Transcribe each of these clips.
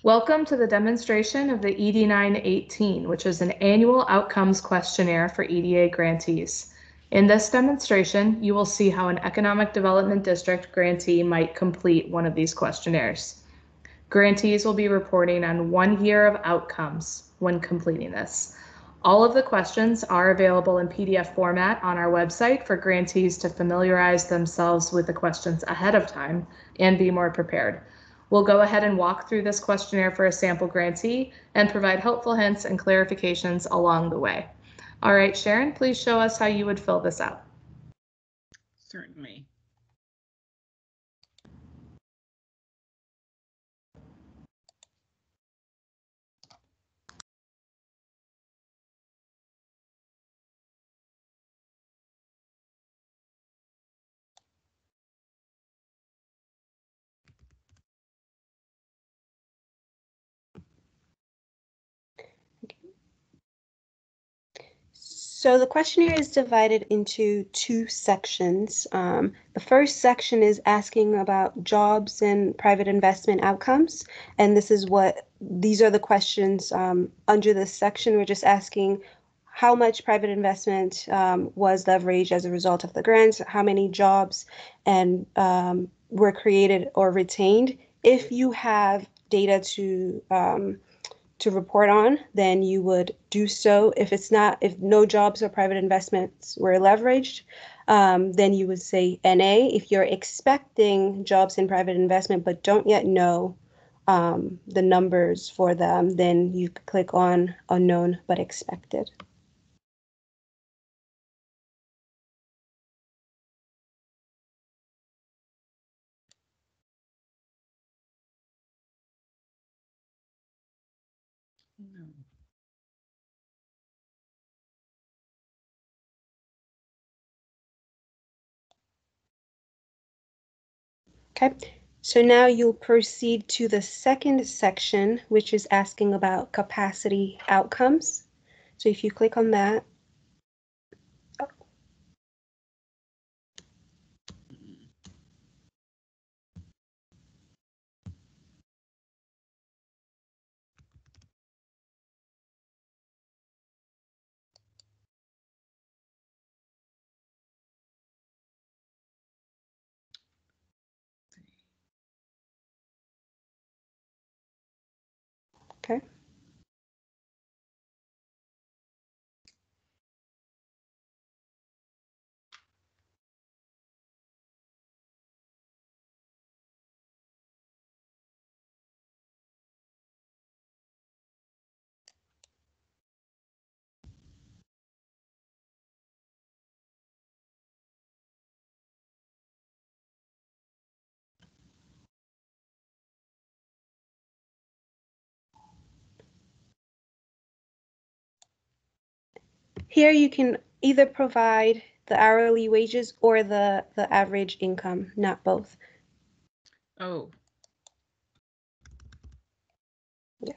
Welcome to the demonstration of the ED-918, which is an annual outcomes questionnaire for EDA grantees. In this demonstration, you will see how an economic development district grantee might complete one of these questionnaires. Grantees will be reporting on 1 year of outcomes when completing this. All of the questions are available in PDF format on our website for grantees to familiarize themselves with the questions ahead of time and be more prepared. We'll go ahead and walk through this questionnaire for a sample grantee and provide helpful hints and clarifications along the way. All right, Sharon, please show us how you would fill this out. Certainly. So the questionnaire is divided into two sections. The first section is asking about jobs and private investment outcomes. And these are the questions under this section. We're just asking how much private investment was leveraged as a result of the grants, how many jobs and were created or retained. If you have data to report on, then you would do so. If no jobs or private investments were leveraged, then you would say NA. If you're expecting jobs in private investment but don't yet know the numbers for them, then you click on unknown but expected. No. Okay, so now you'll proceed to the second section, which is asking about capacity outcomes. So if you click on that, okay. Here you can either provide the hourly wages or the average income, not both. Oh. Yeah.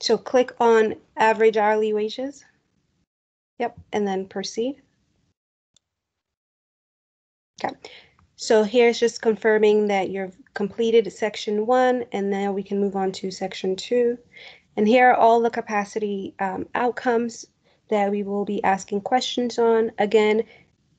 So click on average hourly wages. Yep, and then proceed. Okay, so here's just confirming that you've completed section 1, and now we can move on to section 2. And here are all the capacity outcomes that we will be asking questions on. Again,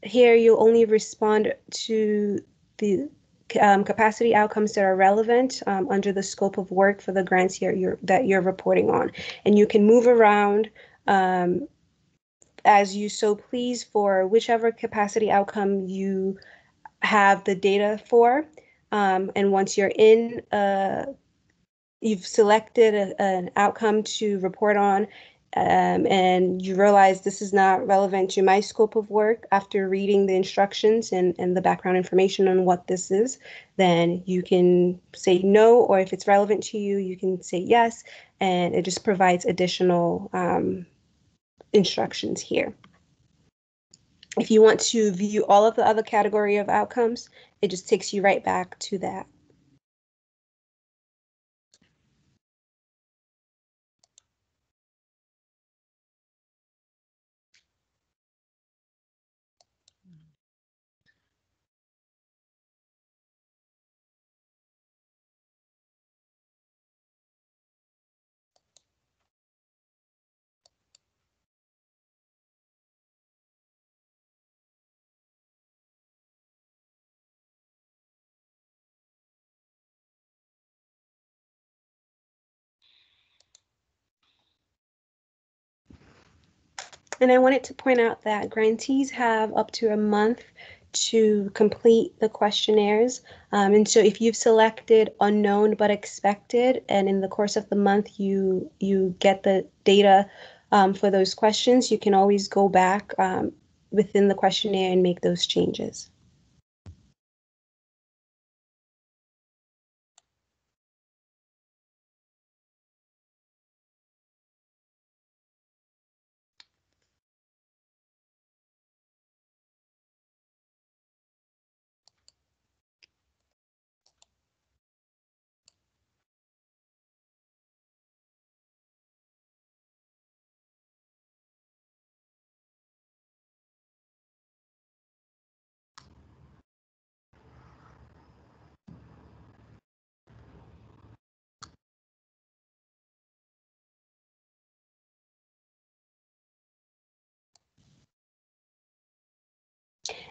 here you'll only respond to the capacity outcomes that are relevant under the scope of work for the grants that you're reporting on. And you can move around as you so please for whichever capacity outcome you have the data for. And once you're in, you've selected an outcome to report on, and you realize this is not relevant to my scope of work after reading the instructions and the background information on what this is, then you can say no, or if it's relevant to you, you can say yes, and it just provides additional instructions here. If you want to view all of the other category of outcomes, it just takes you right back to that. And I wanted to point out that grantees have up to a month to complete the questionnaires. And so if you've selected unknown but expected, and in the course of the month you get the data for those questions, you can always go back within the questionnaire and make those changes.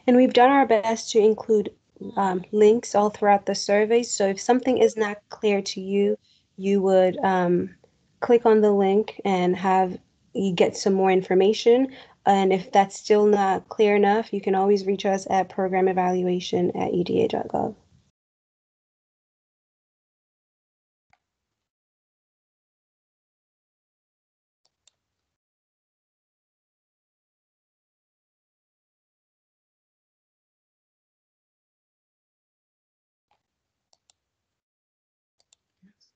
And we've done our best to include links all throughout the survey. So if something is not clear to you, you would click on the link and you get some more information. And if that's still not clear enough, you can always reach us at programevaluation@eda.gov. Yes.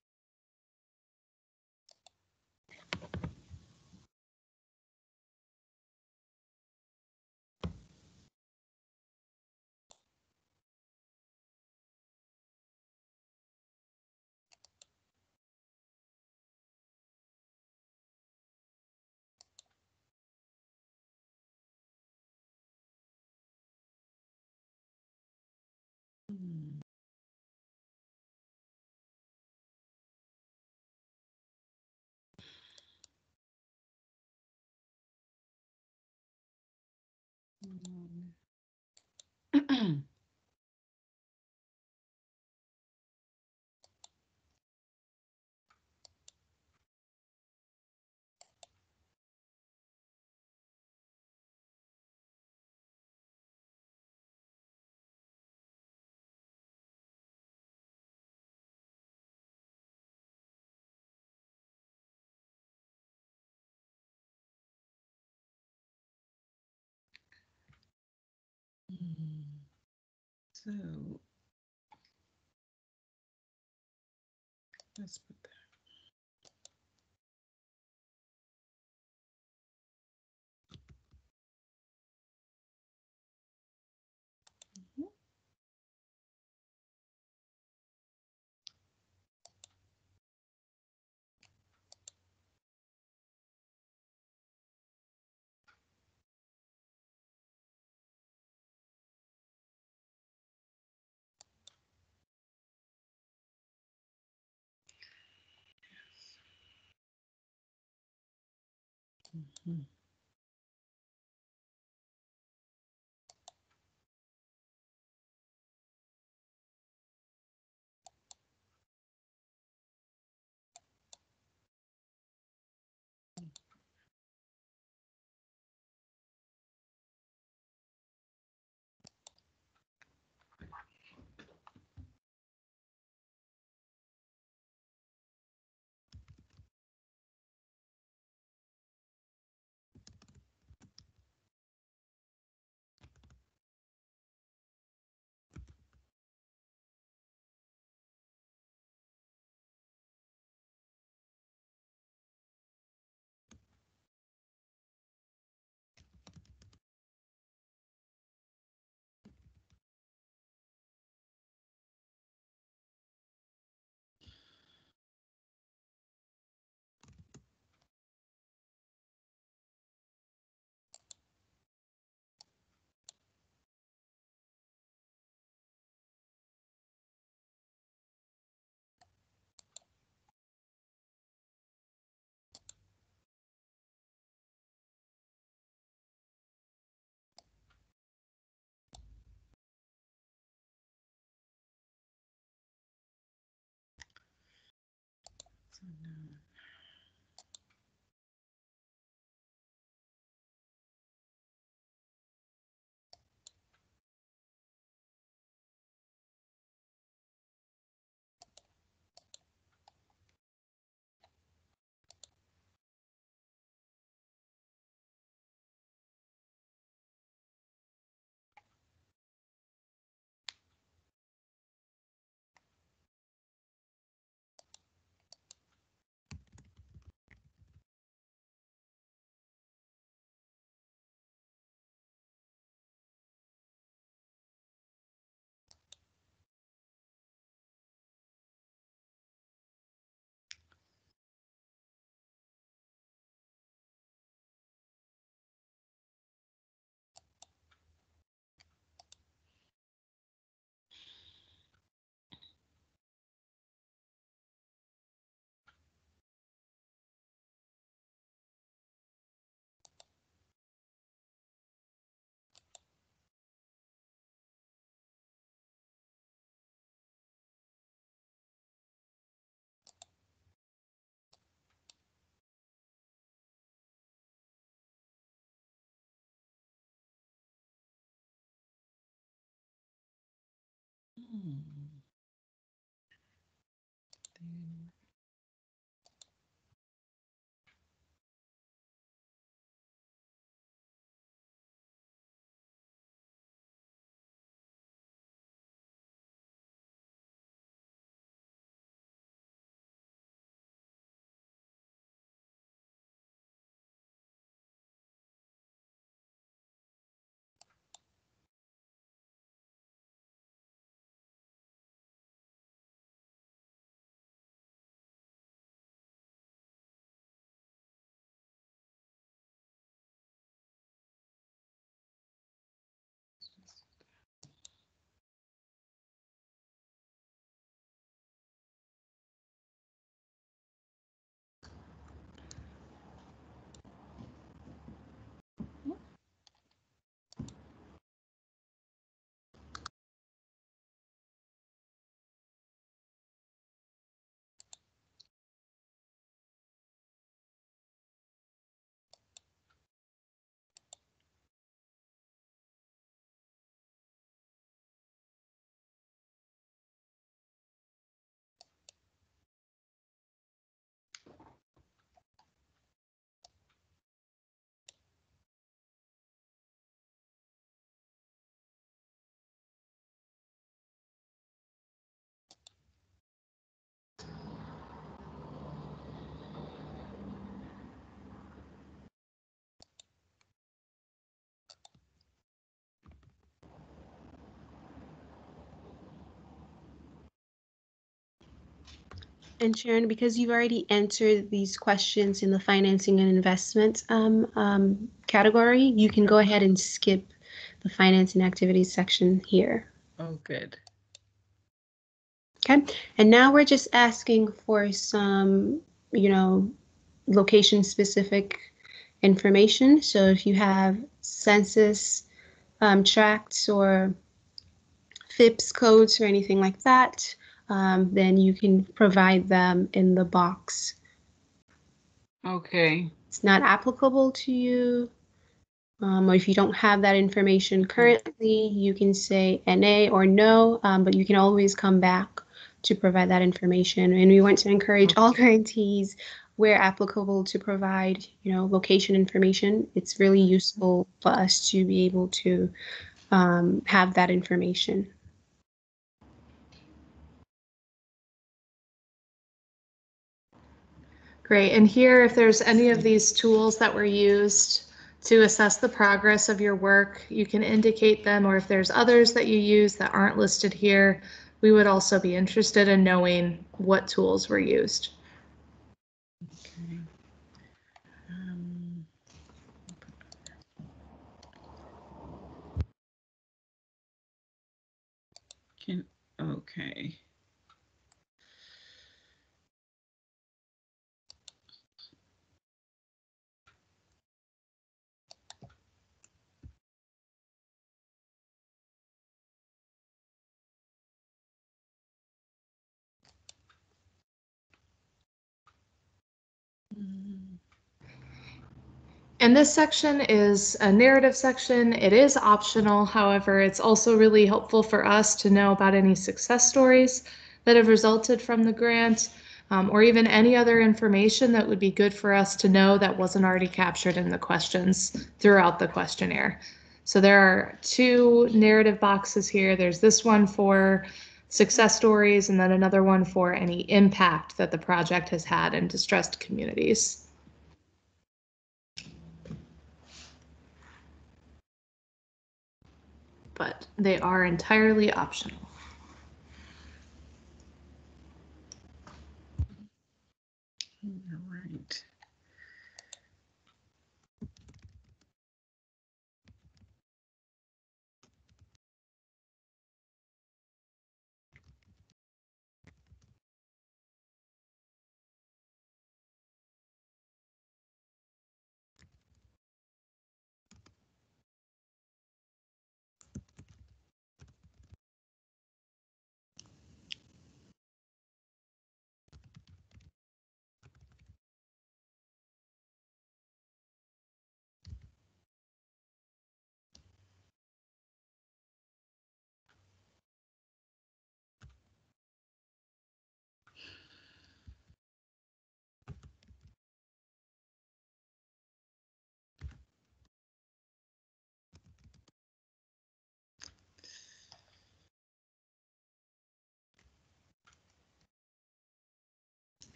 Hmm. So let's put that. Mhm. Mhm. Then And Sharon, because you've already answered these questions in the financing and investment category, you can go ahead and skip the financing activities section here. oh, good. Okay, and now we're just asking for some, location specific information. So if you have census tracts or FIPS codes or anything like that, then you can provide them in the box. Okay. It's not applicable to you, or if you don't have that information currently, you can say NA or no, but you can always come back to provide that information. And we want to encourage all grantees, where applicable, to provide, location information. It's really useful for us to be able to have that information. Great. And here, if there's any of these tools that were used to assess the progress of your work, you can indicate them, or if there's others that you use that aren't listed here, we would also be interested in knowing what tools were used. Okay. Okay. And this section is a narrative section. It is optional. However, it's also really helpful for us to know about any success stories that have resulted from the grant, or even any other information that would be good for us to know that wasn't already captured in the questions throughout the questionnaire. So there are two narrative boxes here. There's this one for success stories, and then another one for any impact that the project has had in distressed communities. But they are entirely optional. All right.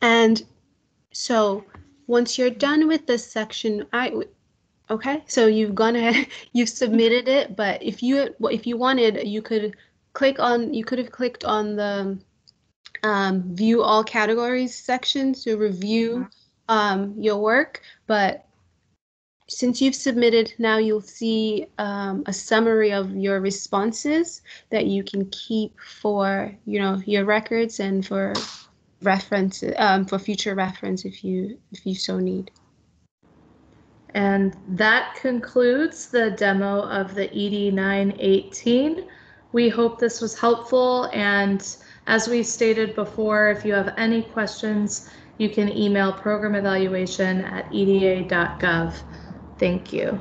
And so once you're done with this section, okay, so you've gone ahead, you've submitted it, but if you wanted, you could have clicked on the view all categories section to review your work, but since you've submitted, now you'll see a summary of your responses that you can keep for your records and for reference, for future reference if you so need. And that concludes the demo of the ED-918. We hope this was helpful, and as we stated before, if you have any questions, you can email programevaluation@eda.gov. Thank you.